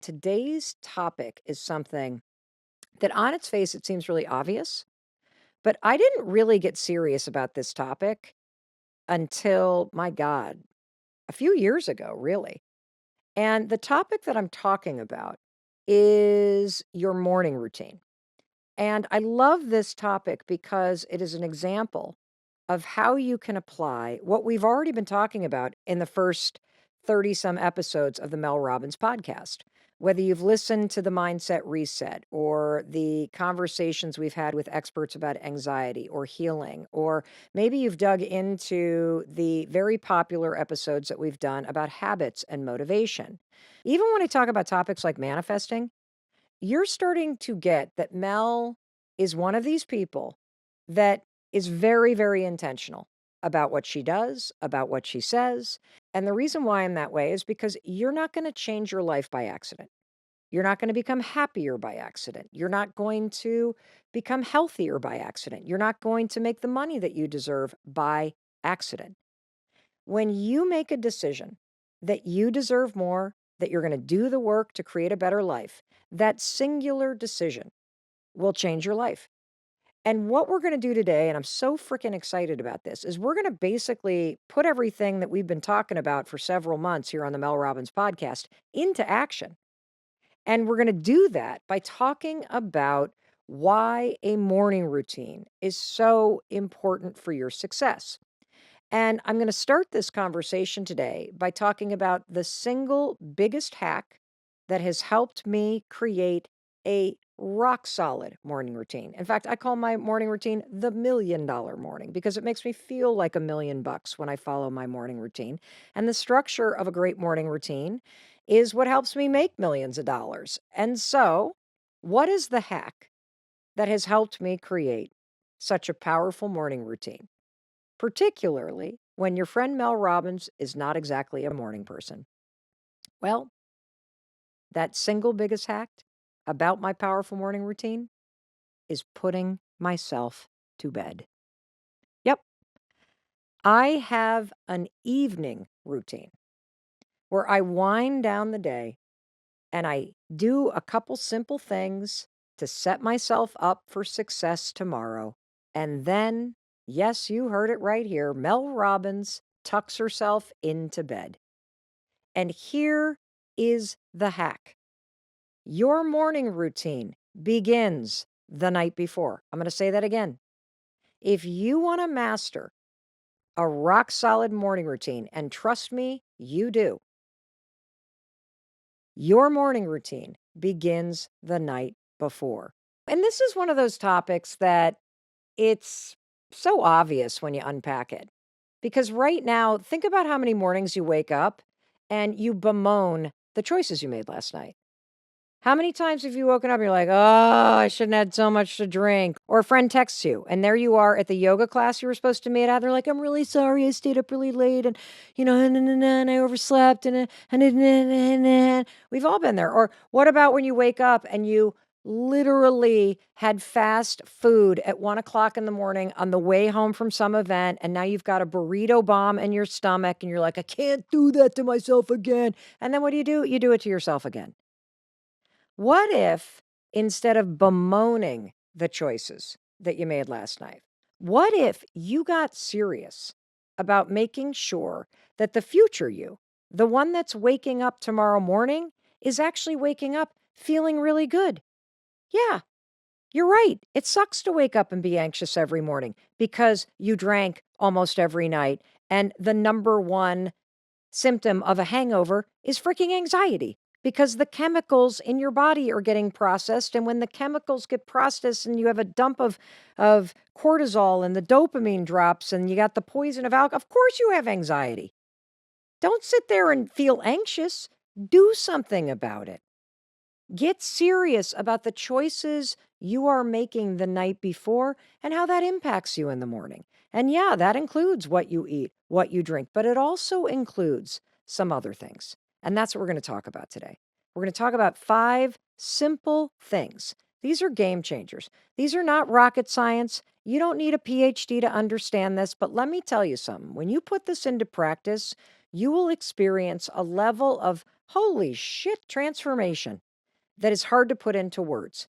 Today's topic is something that on its face, it seems really obvious, but I didn't really get serious about this topic until, my God, a few years ago, really. And the topic that I'm talking about is your morning routine. And I love this topic because it is an example of how you can apply what we've already been talking about in the first 30 some episodes of the Mel Robbins podcast. Whether you've listened to the Mindset Reset or the conversations we've had with experts about anxiety or healing, or maybe you've dug into the very popular episodes that we've done about habits and motivation. Even when I talk about topics like manifesting, you're starting to get that Mel is one of these people that is very, very intentional about what she does, about what she says. And the reason why I'm that way is because you're not going to change your life by accident. You're not going to become happier by accident. You're not going to become healthier by accident. You're not going to make the money that you deserve by accident. When you make a decision that you deserve more, that you're going to do the work to create a better life, that singular decision will change your life. And what we're going to do today, and I'm so freaking excited about this, is we're going to basically put everything that we've been talking about for several months here on the Mel Robbins podcast into action. And we're going to do that by talking about why a morning routine is so important for your success. And I'm going to start this conversation today by talking about the single biggest hack that has helped me create a rock solid morning routine. In fact, I call my morning routine the $1 million morning because it makes me feel like $1 million when I follow my morning routine. And the structure of a great morning routine is what helps me make millions of dollars. And so, what is the hack that has helped me create such a powerful morning routine? Particularly when your friend Mel Robbins is not exactly a morning person. Well, that single biggest hack about my powerful morning routine is putting myself to bed. Yep, I have an evening routine where I wind down the day and I do a couple simple things to set myself up for success tomorrow. And then, yes, you heard it right here, Mel Robbins tucks herself into bed. And here is the hack. Your morning routine begins the night before. I'm going to say that again. If you want to master a rock solid morning routine, and trust me, you do, your morning routine begins the night before. And this is one of those topics that it's so obvious when you unpack it. Because right now, think about how many mornings you wake up and you bemoan the choices you made last night. How many times have you woken up and you're like, oh, I shouldn't have had so much to drink? Or a friend texts you and there you are at the yoga class you were supposed to meet at. They're like, I'm really sorry. I stayed up really late and, and I overslept and we've all been there. Or what about when you wake up and you literally had fast food at 1 o'clock in the morning on the way home from some event and now you've got a burrito bomb in your stomach and you're like, I can't do that to myself again. And then what do? You do it to yourself again. What if instead of bemoaning the choices that you made last night, what if you got serious about making sure that the future you, the one that's waking up tomorrow morning, is actually waking up feeling really good? Yeah, you're right. It sucks to wake up and be anxious every morning because you drank almost every night. And the number one symptom of a hangover is freaking anxiety because the chemicals in your body are getting processed. And when the chemicals get processed and you have a dump of cortisol and the dopamine drops and you got the poison of alcohol, of course you have anxiety. Don't sit there and feel anxious. Do something about it. Get serious about the choices you are making the night before and how that impacts you in the morning. And yeah, that includes what you eat, what you drink, but it also includes some other things. And that's what we're going to talk about today. We're going to talk about 5 simple things. These are game changers. These are not rocket science. You don't need a PhD to understand this, but let me tell you something. When you put this into practice, you will experience a level of Holy shit, transformation that is hard to put into words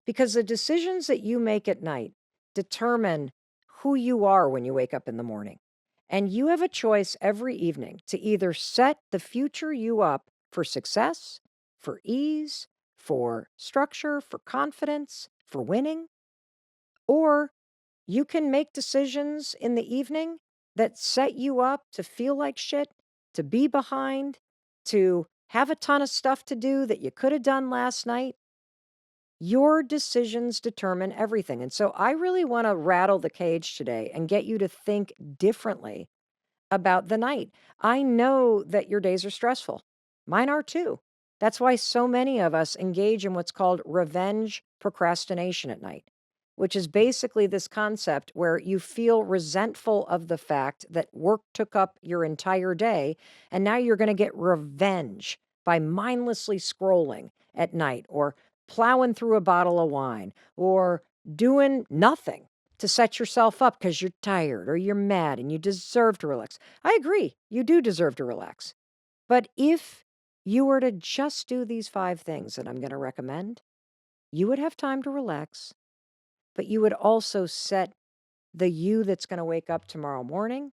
because the decisions that you make at night determine who you are when you wake up in the morning. And you have a choice every evening to either set the future you up for success, for ease, for structure, for confidence, for winning, or you can make decisions in the evening that set you up to feel like shit, to be behind, to have a ton of stuff to do that you could have done last night. Your decisions determine everything. And so I really want to rattle the cage today and get you to think differently about the night. I know that your days are stressful. Mine are too. That's why so many of us engage in what's called revenge procrastination at night, which is basically this concept where you feel resentful of the fact that work took up your entire day. And now you're going to get revenge by mindlessly scrolling at night or plowing through a bottle of wine or doing nothing to set yourself up because you're tired or you're mad and you deserve to relax. I agree, you do deserve to relax. But if you were to just do these 5 things that I'm going to recommend, you would have time to relax, but you would also set the you that's going to wake up tomorrow morning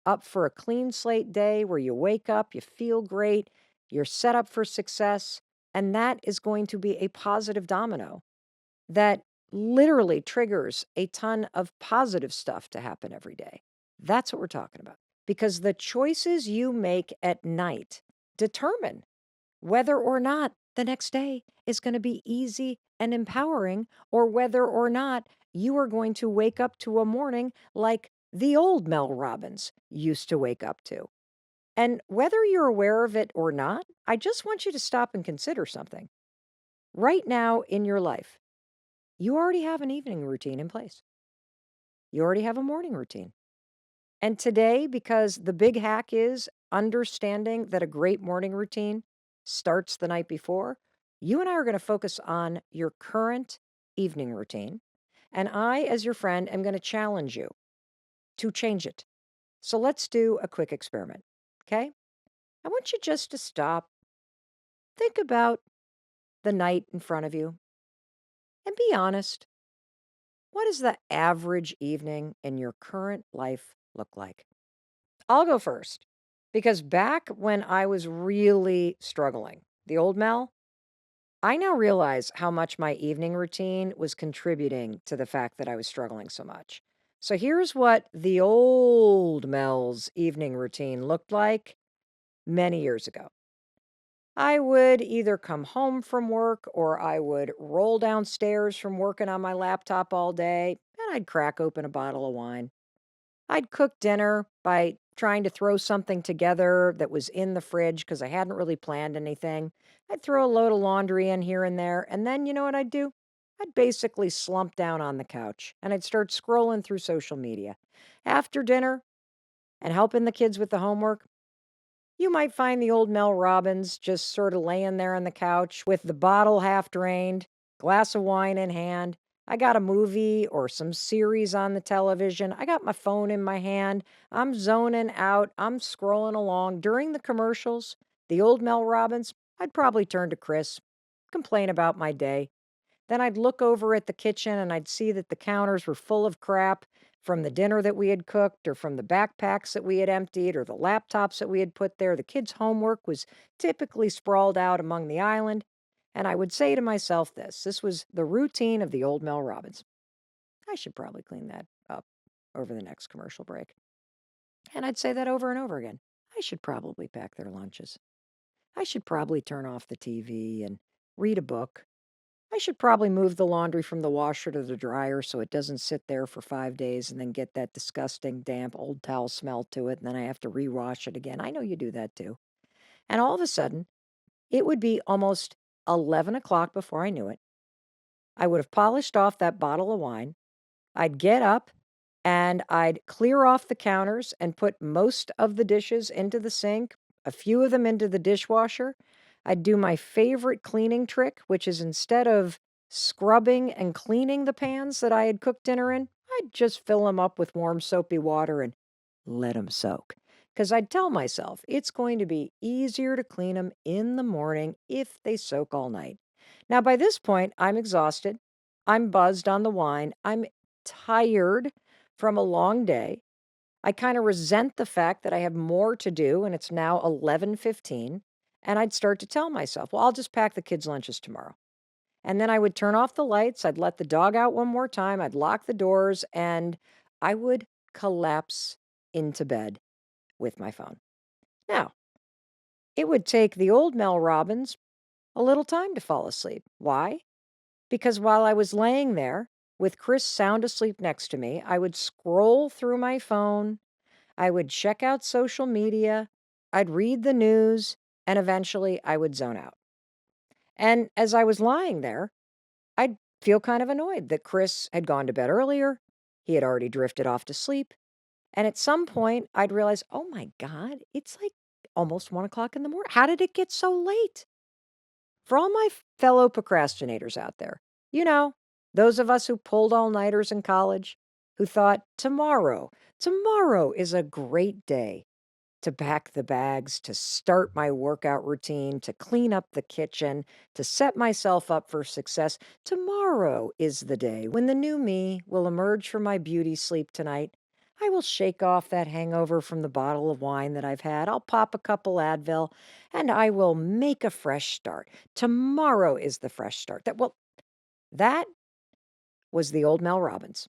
up for a clean slate day where you wake up, you feel great, you're set up for success, and that is going to be a positive domino that literally triggers a ton of positive stuff to happen every day. That's what we're talking about. Because the choices you make at night determine whether or not the next day is going to be easy and empowering, or whether or not you are going to wake up to a morning like the old Mel Robbins used to wake up to. And whether you're aware of it or not, I just want you to stop and consider something. Right now in your life, you already have an evening routine in place. You already have a morning routine. And today, because the big hack is understanding that a great morning routine starts the night before, you and I are going to focus on your current evening routine. And I, as your friend, am going to challenge you to change it. So let's do a quick experiment. Okay? I want you just to stop, think about the night in front of you, and be honest. What does the average evening in your current life look like? I'll go first because back when I was really struggling, the old Mel, I now realize how much my evening routine was contributing to the fact that I was struggling so much. So here's what the old Mel's evening routine looked like many years ago. I would either come home from work or I would roll downstairs from working on my laptop all day and I'd crack open a bottle of wine. I'd cook dinner by trying to throw something together that was in the fridge because I hadn't really planned anything. I'd throw a load of laundry in here and there. And then you know what I'd do? I'd basically slump down on the couch and I'd start scrolling through social media. After dinner and helping the kids with the homework, you might find the old Mel Robbins just sort of laying there on the couch with the bottle half drained, glass of wine in hand. I got a movie or some series on the television. I got my phone in my hand. I'm zoning out. I'm scrolling along. During the commercials, the old Mel Robbins, I'd probably turn to Chris, complain about my day. Then I'd look over at the kitchen and I'd see that the counters were full of crap from the dinner that we had cooked or from the backpacks that we had emptied or the laptops that we had put there. The kids' homework was typically sprawled out among the island. And I would say to myself this was the routine of the old Mel Robbins. I should probably clean that up over the next commercial break. And I'd say that over and over again. I should probably pack their lunches. I should probably turn off the TV and read a book. I should probably move the laundry from the washer to the dryer so it doesn't sit there for 5 days and then get that disgusting, damp old towel smell to it. And then I have to rewash it again. I know you do that too. And all of a sudden, it would be almost 11 o'clock before I knew it. I would have polished off that bottle of wine. I'd get up and I'd clear off the counters and put most of the dishes into the sink, a few of them into the dishwasher. I'd do my favorite cleaning trick, which is instead of scrubbing and cleaning the pans that I had cooked dinner in, I'd just fill them up with warm soapy water and let them soak. because I'd tell myself it's going to be easier to clean them in the morning if they soak all night. Now, by this point, I'm exhausted. I'm buzzed on the wine. I'm tired from a long day. I kind of resent the fact that I have more to do and it's now 11:15, and I'd start to tell myself, "Well, I'll just pack the kids' lunches tomorrow." And then I would turn off the lights, I'd let the dog out one more time, I'd lock the doors, and I would collapse into bed with my phone. Now, it would take the old Mel Robbins a little time to fall asleep. Why? Because while I was laying there with Chris sound asleep next to me, I would scroll through my phone, I would check out social media, I'd read the news, and eventually I would zone out. And as I was lying there, I'd feel kind of annoyed that Chris had gone to bed earlier. He had already drifted off to sleep. And at some point, I'd realize, oh my God, it's like almost 1 o'clock in the morning. How did it get so late? For all my fellow procrastinators out there, you know, those of us who pulled all nighters in college, who thought, tomorrow is a great day to pack the bags, to start my workout routine, to clean up the kitchen, to set myself up for success. Tomorrow is the day when the new me will emerge from my beauty sleep tonight. I will shake off that hangover from the bottle of wine that I've had. I'll pop a couple Advil and I will make a fresh start. Tomorrow is the fresh start. That was the old Mel Robbins.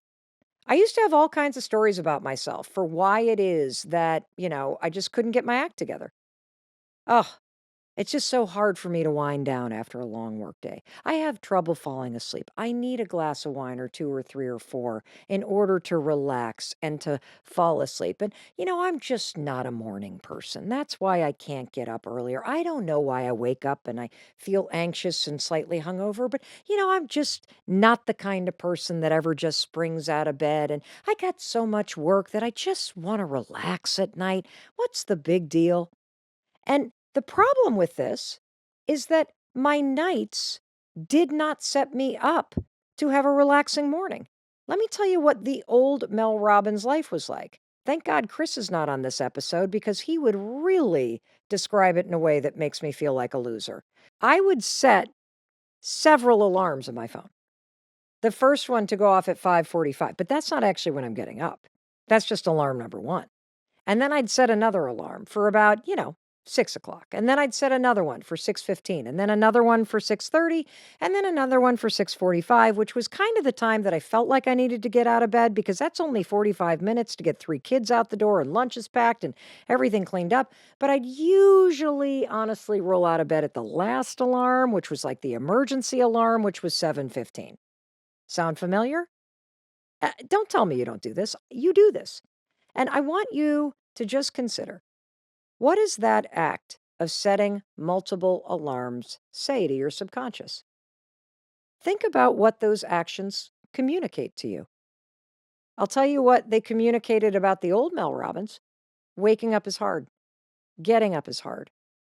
I used to have all kinds of stories about myself for why it is that, I just couldn't get my act together. Oh, it's just so hard for me to wind down after a long workday. I have trouble falling asleep. I need a glass of wine or two or three or four in order to relax and to fall asleep. And, I'm just not a morning person. That's why I can't get up earlier. I don't know why I wake up and I feel anxious and slightly hungover, but, I'm just not the kind of person that ever just springs out of bed. And I got so much work that I just want to relax at night. What's the big deal? And the problem with this is that my nights did not set me up to have a relaxing morning. Let me tell you what the old Mel Robbins life was like. Thank God Chris is not on this episode because he would really describe it in a way that makes me feel like a loser. I would set several alarms on my phone. The first one to go off at 5:45, but that's not actually when I'm getting up. That's just alarm number 1. And then I'd set another alarm for about, 6 o'clock. And then I'd set another one for 6:15, and then another one for 6:30, and then another one for 6:45, which was kind of the time that I felt like I needed to get out of bed because that's only 45 minutes to get 3 kids out the door and lunch is packed and everything cleaned up. But I'd usually honestly roll out of bed at the last alarm, which was like the emergency alarm, which was 7:15. Sound familiar? Don't tell me you don't do this. You do this. And I want you to just consider, what does that act of setting multiple alarms say to your subconscious? Think about what those actions communicate to you. I'll tell you what they communicated about the old Mel Robbins. Waking up is hard. Getting up is hard.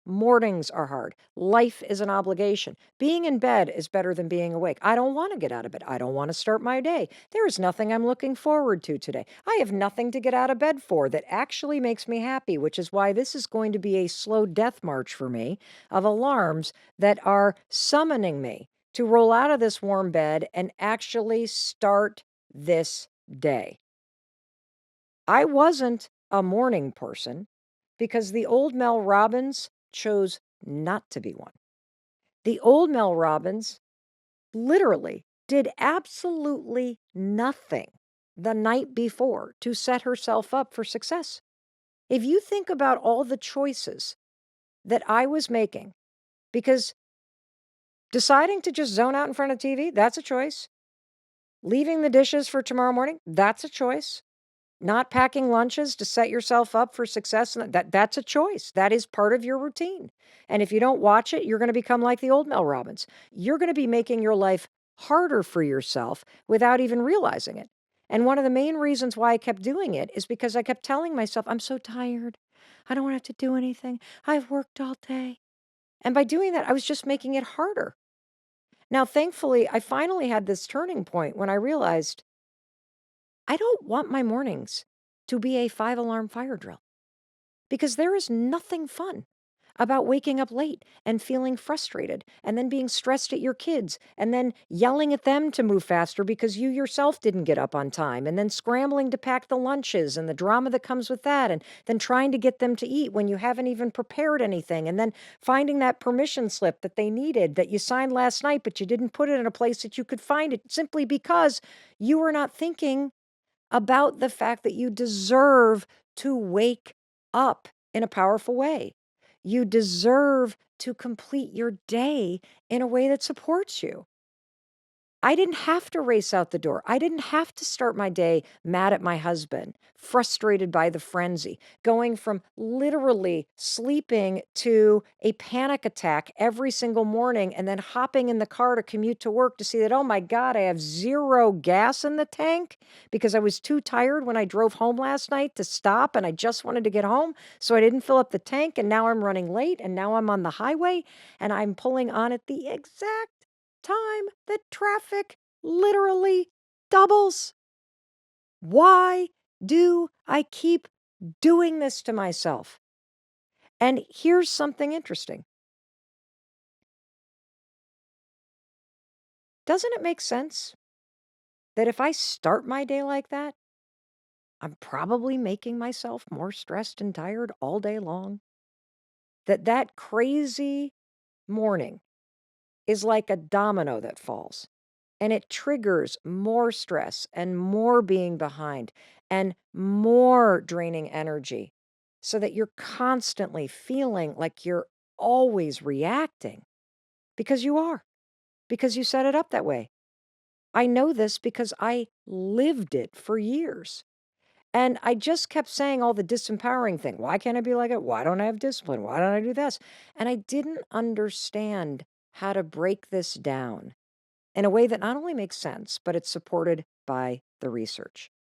Mornings are hard. Life is an obligation. Being in bed is better than being awake. I don't want to get out of bed. I don't want to start my day. There is nothing I'm looking forward to today. I have nothing to get out of bed for that actually makes me happy, which is why this is going to be a slow death march for me of alarms that are summoning me to roll out of this warm bed and actually start this day. I wasn't a morning person because the old Mel Robbins chose not to be one. The old Mel Robbins literally did absolutely nothing the night before to set herself up for success. If you think about all the choices that I was making, because deciding to just zone out in front of TV, that's a choice. Leaving the dishes for tomorrow morning, that's a choice. Not packing lunches to set yourself up for success, and that's a choice. That is part of your routine. And if you don't watch it, you're going to become like the old Mel Robbins. You're going to be making your life harder for yourself without even realizing it. And one of the main reasons why I kept doing it is because I kept telling myself, I'm so tired. I don't want to have to do anything. I've worked all day. And by doing that, I was just making it harder. Now, thankfully, I finally had this turning point when I realized I don't want my mornings to be a 5 alarm fire drill. because there is nothing fun about waking up late and feeling frustrated and then being stressed at your kids and then yelling at them to move faster because you yourself didn't get up on time and then scrambling to pack the lunches and the drama that comes with that and then trying to get them to eat when you haven't even prepared anything and then finding that permission slip that they needed that you signed last night but you didn't put it in a place that you could find it simply because you were not thinking about the fact that you deserve to wake up in a powerful way. You deserve to complete your day in a way that supports you. I didn't have to race out the door. I didn't have to start my day mad at my husband, frustrated by the frenzy, going from literally sleeping to a panic attack every single morning and then hopping in the car to commute to work to see that, oh my God, I have zero gas in the tank because I was too tired when I drove home last night to stop and I just wanted to get home. So I didn't fill up the tank and now I'm running late and now I'm on the highway and I'm pulling on at the exact time that traffic literally doubles. Why do I keep doing this to myself? And here's something interesting. Doesn't it make sense that if I start my day like that, I'm probably making myself more stressed and tired all day long? That crazy morning is like a domino that falls. And it triggers more stress and more being behind and more draining energy so that you're constantly feeling like you're always reacting because you are, because you set it up that way. I know this because I lived it for years. And I just kept saying all the disempowering thing. Why can't I be like it? Why don't I have discipline? Why don't I do this? And I didn't understand how to break this down in a way that not only makes sense, but it's supported by the research.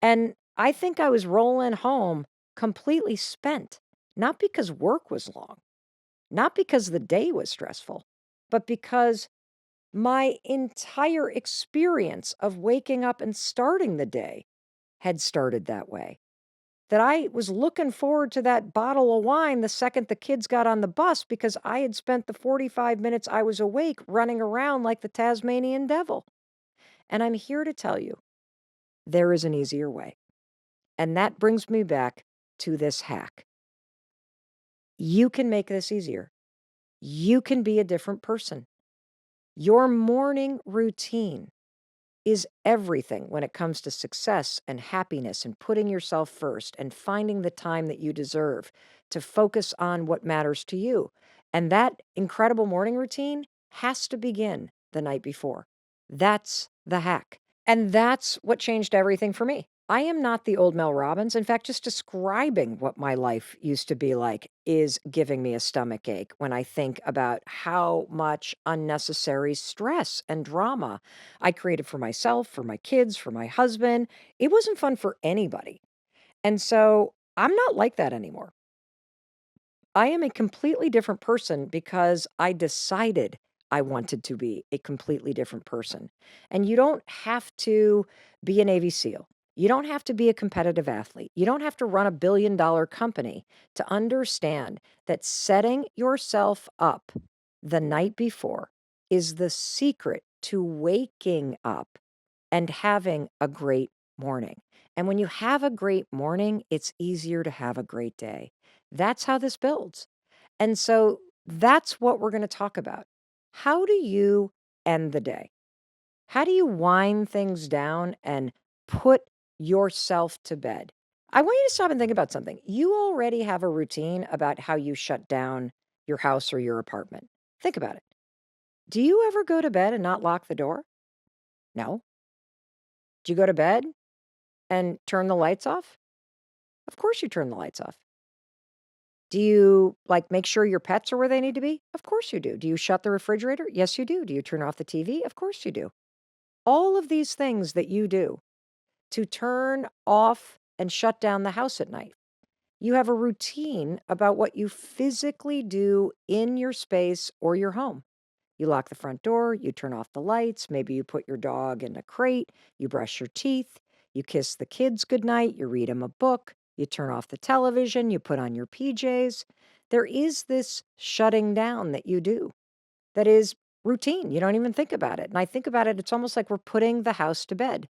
And I think I was rolling home completely spent, not because work was long, not because the day was stressful, but because my entire experience of waking up and starting the day had started that way. That I was looking forward to that bottle of wine the second the kids got on the bus because I had spent the 45 minutes I was awake running around like the Tasmanian devil. And I'm here to tell you there is an easier way. And that brings me back to this hack. You can make this easier. You can be a different person. Your morning routine is everything when it comes to success and happiness and putting yourself first and finding the time that you deserve to focus on what matters to you. And that incredible morning routine has to begin the night before. That's the hack. And that's what changed everything for me. I am not the old Mel Robbins. In fact, just describing what my life used to be like is giving me a stomach ache when I think about how much unnecessary stress and drama I created for myself, for my kids, for my husband. It wasn't fun for anybody. And so I'm not like that anymore. I am a completely different person because I decided I wanted to be a completely different person. And you don't have to be a Navy SEAL. You don't have to be a competitive athlete. You don't have to run $1 billion company to understand that setting yourself up the night before is the secret to waking up and having a great morning. And when you have a great morning, it's easier to have a great day. That's how this builds. And so that's what we're going to talk about. How do you end the day? How do you wind things down and put yourself to bed? I want you to stop and think about something. You already have a routine about how you shut down your house or your apartment. Think about it. Do you ever go to bed and not lock the door? No. Do you go to bed and turn the lights off? Of course you turn the lights off. Do you, like, make sure your pets are where they need to be? Of course you do. Do you shut the refrigerator? Yes, you do. Do you turn off the TV? Of course you do. All of these things that you do to turn off and shut down the house at night. You have a routine about what you physically do in your space or your home. You lock the front door, you turn off the lights, maybe you put your dog in a crate, you brush your teeth, you kiss the kids goodnight, you read them a book. You turn off the television, you put on your PJs. There is this shutting down that you do that is routine. You don't even think about it. And I think about it, it's almost like we're putting the house to bed.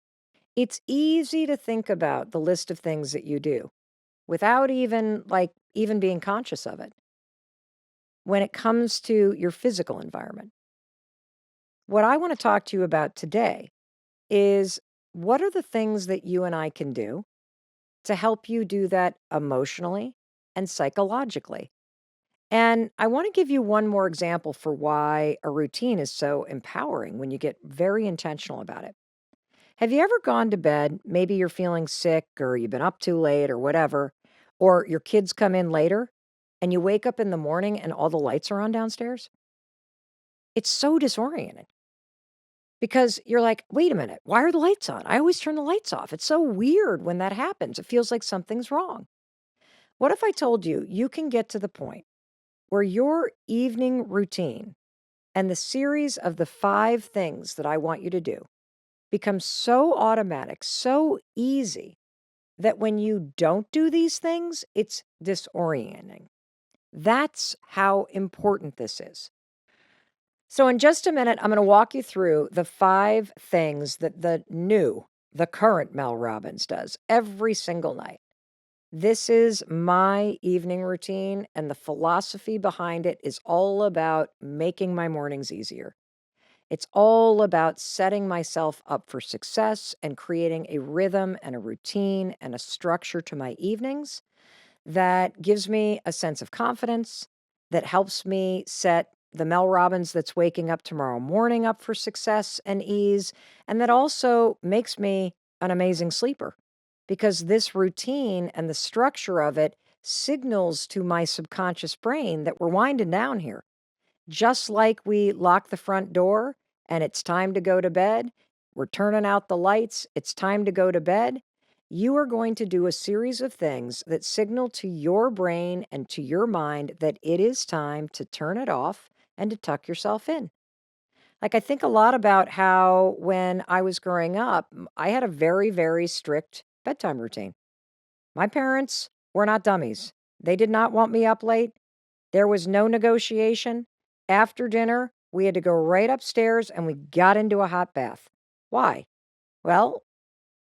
It's easy to think about the list of things that you do without even being conscious of it when it comes to your physical environment. What I want to talk to you about today is what are the things that you and I can do to help you do that emotionally and psychologically? And I want to give you one more example for why a routine is so empowering when you get very intentional about it. Have you ever gone to bed? Maybe you're feeling sick or you've been up too late or whatever, or your kids come in later and you wake up in the morning and all the lights are on downstairs? It's so disorienting because you're like, wait a minute, why are the lights on? I always turn the lights off. It's so weird when that happens. It feels like something's wrong. What if I told you you can get to the point where your evening routine and the series of the 5 things that I want you to do becomes so automatic, so easy that when you don't do these things, it's disorienting. That's how important this is. So, in just a minute, I'm going to walk you through the 5 things that the current Mel Robbins does every single night. This is my evening routine, and the philosophy behind it is all about making my mornings easier. It's all about setting myself up for success and creating a rhythm and a routine and a structure to my evenings that gives me a sense of confidence, that helps me set the Mel Robbins that's waking up tomorrow morning up for success and ease, and that also makes me an amazing sleeper because this routine and the structure of it signals to my subconscious brain that we're winding down here. Just like we lock the front door and it's time to go to bed, we're turning out the lights, it's time to go to bed. You are going to do a series of things that signal to your brain and to your mind that it is time to turn it off and to tuck yourself in. Like, I think a lot about how when I was growing up, I had a very, very strict bedtime routine. My parents were not dummies. They did not want me up late. There was no negotiation. After dinner, we had to go right upstairs and we got into a hot bath. Why? Well,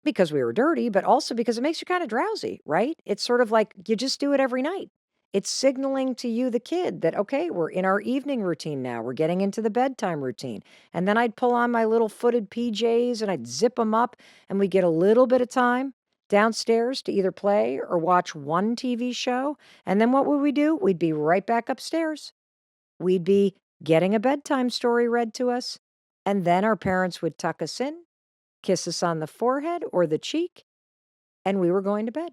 because we were dirty, but also because it makes you kind of drowsy, right? It's sort of like you just do it every night. It's signaling to you, the kid, that, okay, we're in our evening routine now. We're getting into the bedtime routine. And then I'd pull on my little footed PJs and I'd zip them up, and we get a little bit of time downstairs to either play or watch one TV show. And then what would we do? We'd be right back upstairs. We'd be getting a bedtime story read to us. And then our parents would tuck us in, kiss us on the forehead or the cheek, and we were going to bed.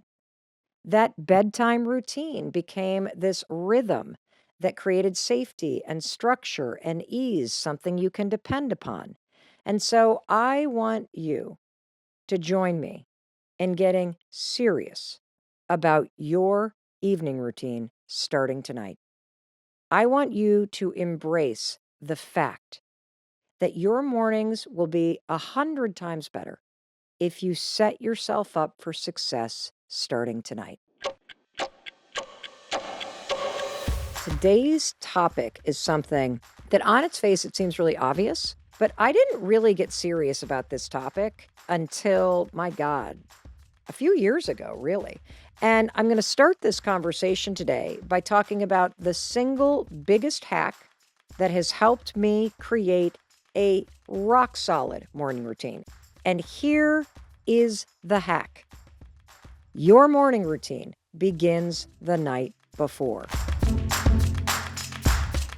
That bedtime routine became this rhythm that created safety and structure and ease, something you can depend upon. And so I want you to join me in getting serious about your evening routine starting tonight. I want you to embrace the fact that your mornings will be 100 times better if you set yourself up for success starting tonight. Today's topic is something that on its face, it seems really obvious, but I didn't really get serious about this topic until, my God, a few years ago, really. And I'm going to start this conversation today by talking about the single biggest hack that has helped me create a rock solid morning routine. And here is the hack. Your morning routine begins the night before.